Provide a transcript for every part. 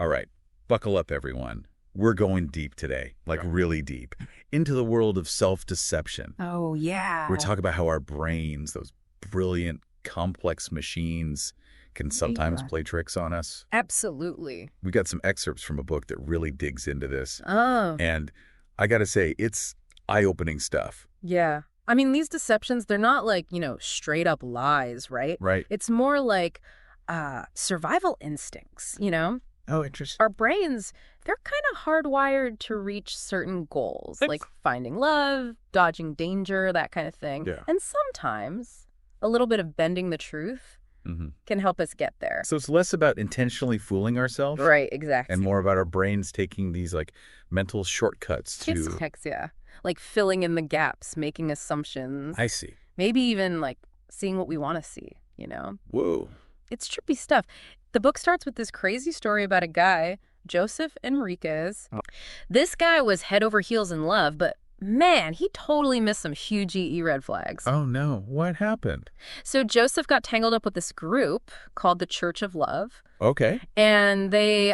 All right, buckle up, everyone. We're going deep today, like really deep, into the world of self-deception. Oh, yeah. We're talking about how our brains, those brilliant, complex machines, can sometimes play tricks on us. Absolutely. We got some excerpts from a book that really digs into this. Oh. And I got to say, it's eye-opening stuff. Yeah. I mean, these deceptions, they're not like, straight up lies, right? Right. It's more like survival instincts, Oh, interesting. Our brains, they're kind of hardwired to reach certain goals, like finding love, dodging danger, that kind of thing. Yeah. And sometimes a little bit of bending the truth can help us get there. So it's less about intentionally fooling ourselves. Right, exactly. And more about our brains taking these like mental shortcuts to... Ch6, yeah. Like filling in the gaps, making assumptions. I see. Maybe even like seeing what we want to see, Whoa. It's trippy stuff. The book starts with this crazy story about a guy, Joseph Enriquez. Oh. This guy was head over heels in love, but man, he totally missed some huge EE red flags. Oh, no. What happened? So Joseph got tangled up with this group called the Church of Love. Okay. And they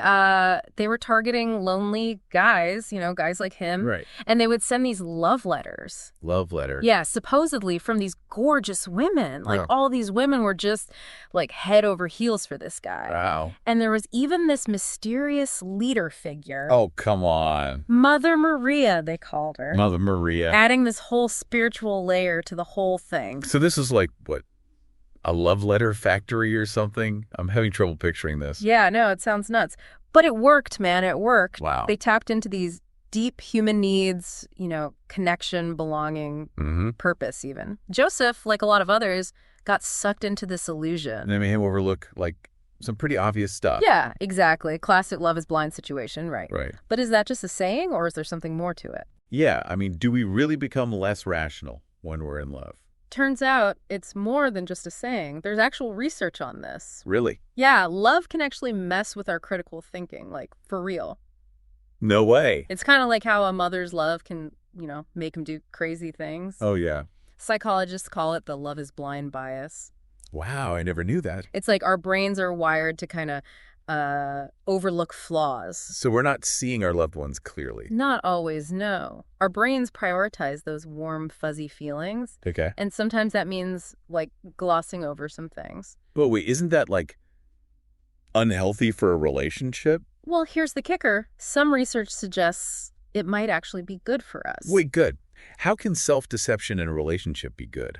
were targeting lonely guys, guys like him. Right. And they would send these love letters. Love letter. Yeah, supposedly from these gorgeous women. Like all these women were just like head over heels for this guy. Wow. And there was even this mysterious leader figure. Oh, come on. Mother Maria, they called her. Mother Maria. Adding this whole spiritual layer to the whole thing. So this is like, what, a love letter factory or something? I'm having trouble picturing this. Yeah, no, it sounds nuts. But it worked, man. It worked. Wow. They tapped into these deep human needs, connection, belonging, purpose even. Joseph, like a lot of others, got sucked into this illusion. And they made him overlook, like, some pretty obvious stuff. Yeah, exactly. Classic love is blind situation, right? Right. But is that just a saying, or is there something more to it? Yeah, I mean, do we really become less rational when we're in love? Turns out it's more than just a saying. There's actual research on this. Really? Yeah, love can actually mess with our critical thinking, like, for real. No way. It's kind of like how a mother's love can, make him do crazy things. Oh, yeah. Psychologists call it the love is blind bias. Wow, I never knew that. It's like our brains are wired to kind of overlook flaws. So we're not seeing our loved ones clearly. Not always, no. Our brains prioritize those warm, fuzzy feelings. Okay. And sometimes that means, like, glossing over some things. But wait, isn't that, like, unhealthy for a relationship? Well, here's the kicker. Some research suggests it might actually be good for us. Wait, good. How can self-deception in a relationship be good?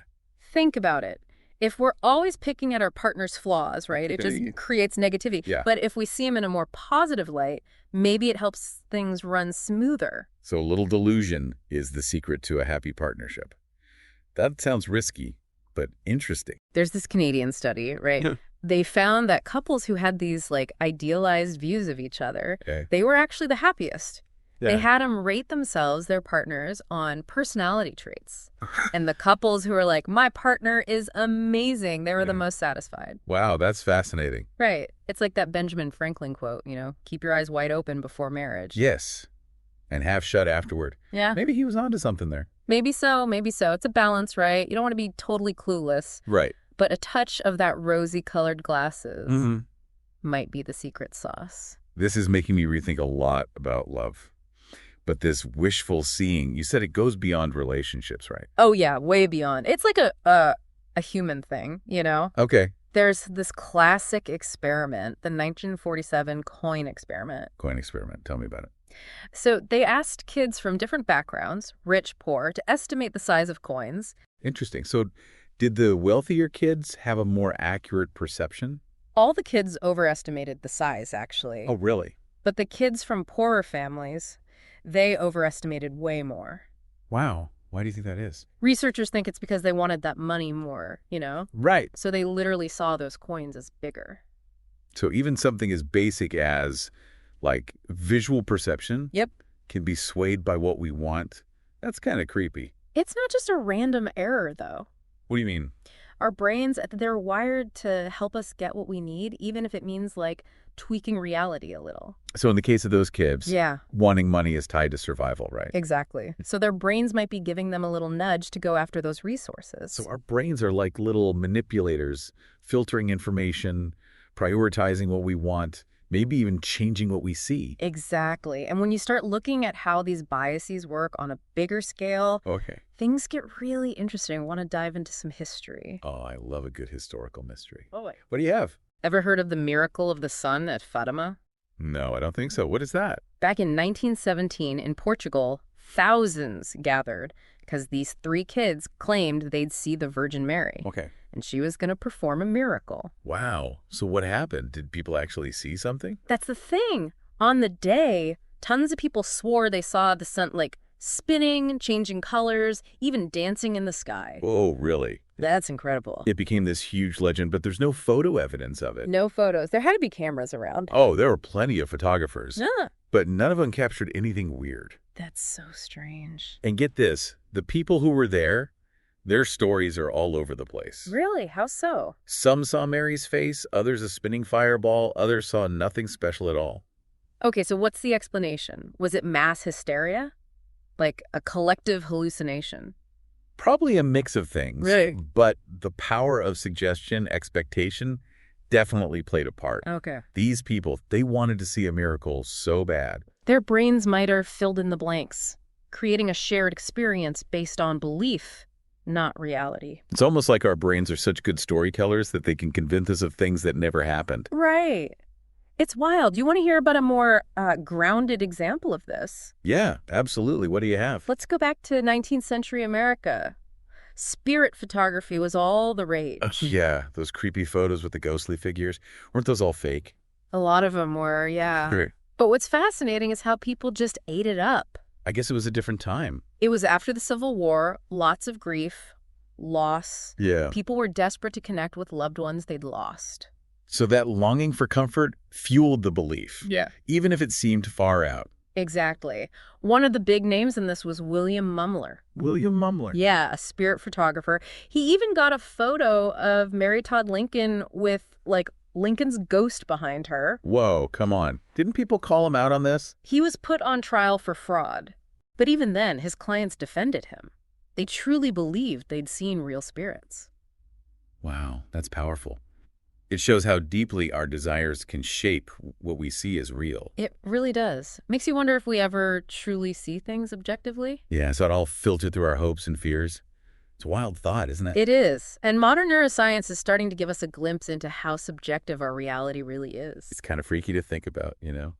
Think about it. If we're always picking at our partner's flaws, right, it just creates negativity. Yeah. But if we see them in a more positive light, maybe it helps things run smoother. So a little delusion is the secret to a happy partnership. That sounds risky, but interesting. There's this Canadian study, right? They found that couples who had these, like, idealized views of each other, they were actually the happiest. Yeah. They had them rate themselves, their partners, on personality traits. And the couples who were like, my partner is amazing, they were the most satisfied. Wow, that's fascinating. Right. It's like that Benjamin Franklin quote, keep your eyes wide open before marriage. Yes. And half shut afterward. Yeah. Maybe he was onto something there. Maybe so, maybe so. It's a balance, right? You don't want to be totally clueless. Right. But a touch of that rosy-colored glasses might be the secret sauce. This is making me rethink a lot about love. But this wishful seeing, you said it goes beyond relationships, right? Oh, yeah, way beyond. It's like a human thing, Okay. There's this classic experiment, the 1947 coin experiment. Coin experiment. Tell me about it. So they asked kids from different backgrounds, rich, poor, to estimate the size of coins. Interesting. So did the wealthier kids have a more accurate perception? All the kids overestimated the size, actually. Oh, really? But the kids from poorer families, they overestimated way more. Wow. Why do you think that is? Researchers think it's because they wanted that money more, Right. So they literally saw those coins as bigger. So even something as basic as, like, visual perception can be swayed by what we want. That's kind of creepy. It's not just a random error, though. What do you mean? Our brains, they're wired to help us get what we need, even if it means, like, tweaking reality a little. So in the case of those kids, wanting money is tied to survival, right? Exactly. So their brains might be giving them a little nudge to go after those resources. So our brains are like little manipulators, filtering information, prioritizing what we want, maybe even changing what we see. Exactly. And when you start looking at how these biases work on a bigger scale, things get really interesting. I want to dive into some history. Oh, I love a good historical mystery. Oh, wait. What do you have? Ever heard of the miracle of the sun at Fatima? No, I don't think so. What is that? Back in 1917 in Portugal, thousands gathered because these 3 kids claimed they'd see the Virgin Mary. Okay. And she was going to perform a miracle. Wow. So what happened? Did people actually see something? That's the thing. On the day, tons of people swore they saw the sun, like, spinning, changing colors, even dancing in the sky. Oh, really? That's incredible. It became this huge legend, but there's no photo evidence of it. No photos. There had to be cameras around. Oh, there were plenty of photographers. Yeah. But none of them captured anything weird. That's so strange. And get this, the people who were there, their stories are all over the place. Really? How so? Some saw Mary's face, others a spinning fireball, others saw nothing special at all. Okay, so what's the explanation? Was it mass hysteria? Like a collective hallucination? Probably a mix of things. Right. But the power of suggestion, expectation, definitely played a part. Okay. These people, they wanted to see a miracle so bad. Their brains might have filled in the blanks, creating a shared experience based on belief, not reality. It's almost like our brains are such good storytellers that they can convince us of things that never happened. Right. It's wild. You want to hear about a more grounded example of this? Yeah, absolutely. What do you have? Let's go back to 19th century America. Spirit photography was all the rage. Yeah, those creepy photos with the ghostly figures. Weren't those all fake? A lot of them were, yeah. Sure. But what's fascinating is how people just ate it up. I guess it was a different time. It was after the Civil War, lots of grief, loss. Yeah. People were desperate to connect with loved ones they'd lost. So that longing for comfort fueled the belief. Yeah. Even if it seemed far out. Exactly. One of the big names in this was William Mumler. William Mumler? Yeah, a spirit photographer. He even got a photo of Mary Todd Lincoln with, like, Lincoln's ghost behind her. Whoa, come on. Didn't people call him out on this? He was put on trial for fraud. But even then, his clients defended him. They truly believed they'd seen real spirits. Wow, that's powerful. It shows how deeply our desires can shape what we see as real. It really does. Makes you wonder if we ever truly see things objectively. Yeah, so it all filtered through our hopes and fears. It's a wild thought, isn't it? It is. And modern neuroscience is starting to give us a glimpse into how subjective our reality really is. It's kind of freaky to think about, you know?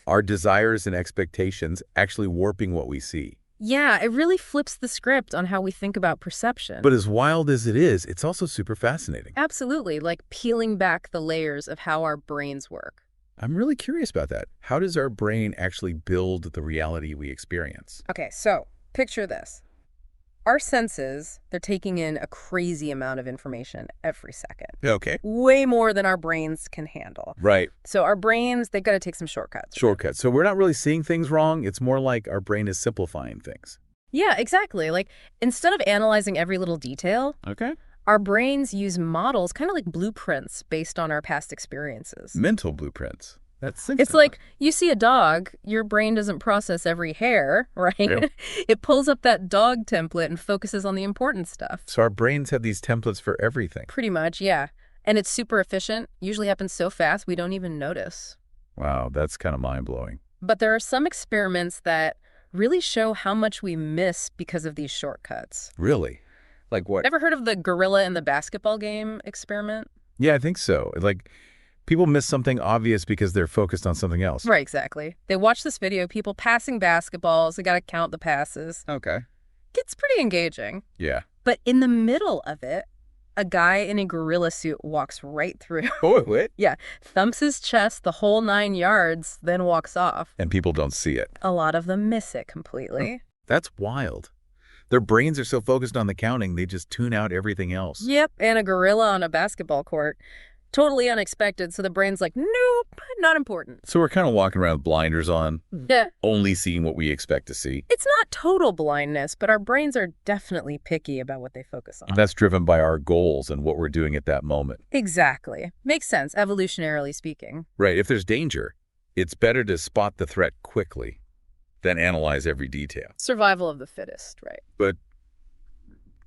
Our desires and expectations actually warping what we see. Yeah, it really flips the script on how we think about perception. But as wild as it is, it's also super fascinating. Absolutely, like peeling back the layers of how our brains work. I'm really curious about that. How does our brain actually build the reality we experience? Okay, so picture this. Our senses, they're taking in a crazy amount of information every second. Okay. Way more than our brains can handle. Right. So our brains, they've got to take some shortcuts. Shortcuts. So we're not really seeing things wrong. It's more like our brain is simplifying things. Yeah, exactly. Like, instead of analyzing every little detail, our brains use models, kind of like blueprints based on our past experiences. Mental blueprints. It's like you see a dog, your brain doesn't process every hair, right? Yep. It pulls up that dog template and focuses on the important stuff. So our brains have these templates for everything. Pretty much, yeah. And it's super efficient. Usually happens so fast we don't even notice. Wow, that's kind of mind-blowing. But there are some experiments that really show how much we miss because of these shortcuts. Really? Like what? Ever heard of the gorilla in the basketball game experiment? Yeah, I think so. Like, people miss something obvious because they're focused on something else. Right, exactly. They watch this video, people passing basketballs, they got to count the passes. Okay. It's pretty engaging. Yeah. But in the middle of it, a guy in a gorilla suit walks right through. Oh, what? Yeah. Thumps his chest the whole 9 yards, then walks off. And people don't see it. A lot of them miss it completely. That's wild. Their brains are so focused on the counting, they just tune out everything else. Yep. And a gorilla on a basketball court. Totally unexpected, so the brain's like, nope, not important. So we're kind of walking around with blinders on, only seeing what we expect to see. It's not total blindness, but our brains are definitely picky about what they focus on. That's driven by our goals and what we're doing at that moment. Exactly. Makes sense, evolutionarily speaking. Right. If there's danger, it's better to spot the threat quickly than analyze every detail. Survival of the fittest, right? But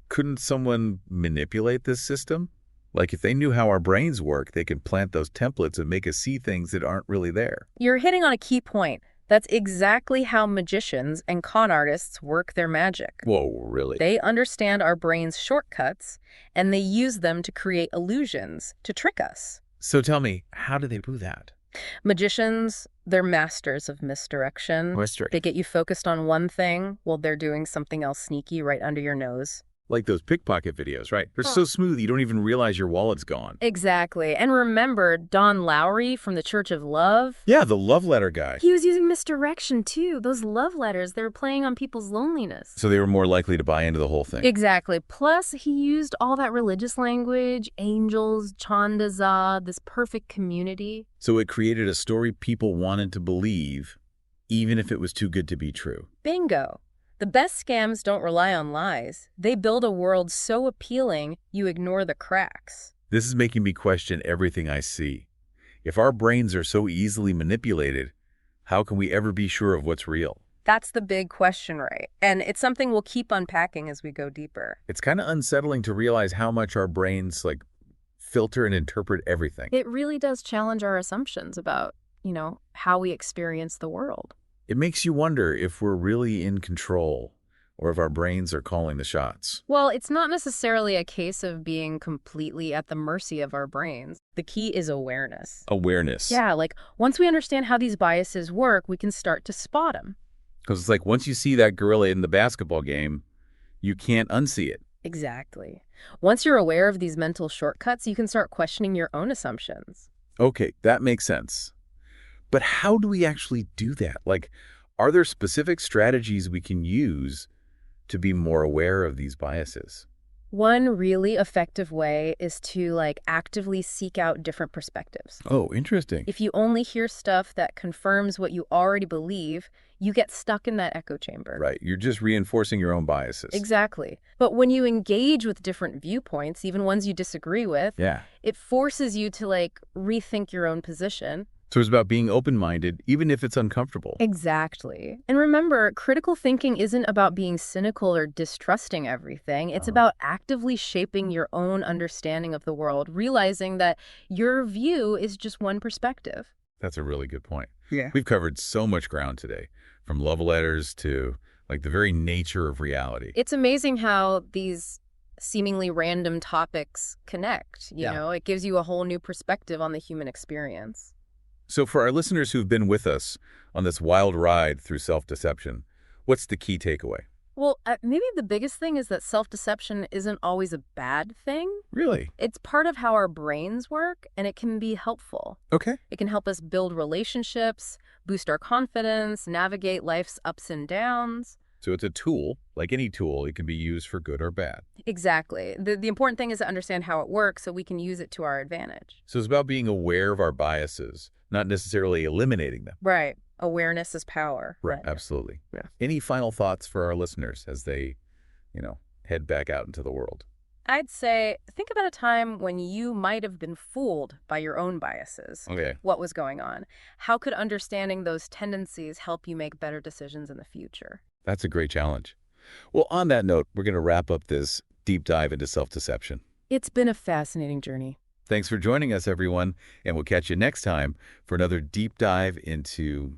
couldn't someone manipulate this system? Like if they knew how our brains work, they could plant those templates and make us see things that aren't really there. You're hitting on a key point. That's exactly how magicians and con artists work their magic. Whoa, really? They understand our brain's shortcuts, and they use them to create illusions to trick us. So tell me, how do they do that? Magicians, they're masters of misdirection. They get you focused on one thing while they're doing something else sneaky right under your nose. Like those pickpocket videos, right? They're so smooth you don't even realize your wallet's gone. Exactly. And remember Don Lowry from the Church of Love? Yeah, the love letter guy. He was using misdirection, too. Those love letters, they were playing on people's loneliness. So they were more likely to buy into the whole thing. Exactly. Plus, he used all that religious language, angels, chandaza, this perfect community. So it created a story people wanted to believe, even if it was too good to be true. Bingo. The best scams don't rely on lies. They build a world so appealing, you ignore the cracks. This is making me question everything I see. If our brains are so easily manipulated, how can we ever be sure of what's real? That's the big question, right? And it's something we'll keep unpacking as we go deeper. It's kind of unsettling to realize how much our brains, filter and interpret everything. It really does challenge our assumptions about, how we experience the world. It makes you wonder if we're really in control or if our brains are calling the shots. Well, it's not necessarily a case of being completely at the mercy of our brains. The key is awareness. Awareness. Yeah, once we understand how these biases work, we can start to spot them. Because it's like once you see that gorilla in the basketball game, you can't unsee it. Exactly. Once you're aware of these mental shortcuts, you can start questioning your own assumptions. Okay, that makes sense. But how do we actually do that? Are there specific strategies we can use to be more aware of these biases? One really effective way is to actively seek out different perspectives. Oh, interesting. If you only hear stuff that confirms what you already believe, you get stuck in that echo chamber. Right. You're just reinforcing your own biases. Exactly. But when you engage with different viewpoints, even ones you disagree with, it forces you to rethink your own position. So it's about being open-minded, even if it's uncomfortable. Exactly. And remember, critical thinking isn't about being cynical or distrusting everything. It's about actively shaping your own understanding of the world, realizing that your view is just one perspective. That's a really good point. Yeah. We've covered so much ground today, from love letters to the very nature of reality. It's amazing how these seemingly random topics connect. You know, it gives you a whole new perspective on the human experience. So for our listeners who've been with us on this wild ride through self-deception, what's the key takeaway? Well, maybe the biggest thing is that self-deception isn't always a bad thing. Really? It's part of how our brains work, and it can be helpful. Okay. It can help us build relationships, boost our confidence, navigate life's ups and downs. So it's a tool. Like any tool, it can be used for good or bad. Exactly. The important thing is to understand how it works so we can use it to our advantage. So it's about being aware of our biases, not necessarily eliminating them. Right. Awareness is power. Right. Absolutely. Yeah. Any final thoughts for our listeners as they, head back out into the world? I'd say think about a time when you might have been fooled by your own biases. Okay. What was going on? How could understanding those tendencies help you make better decisions in the future? That's a great challenge. Well, on that note, we're going to wrap up this deep dive into self-deception. It's been a fascinating journey. Thanks for joining us, everyone, and we'll catch you next time for another deep dive into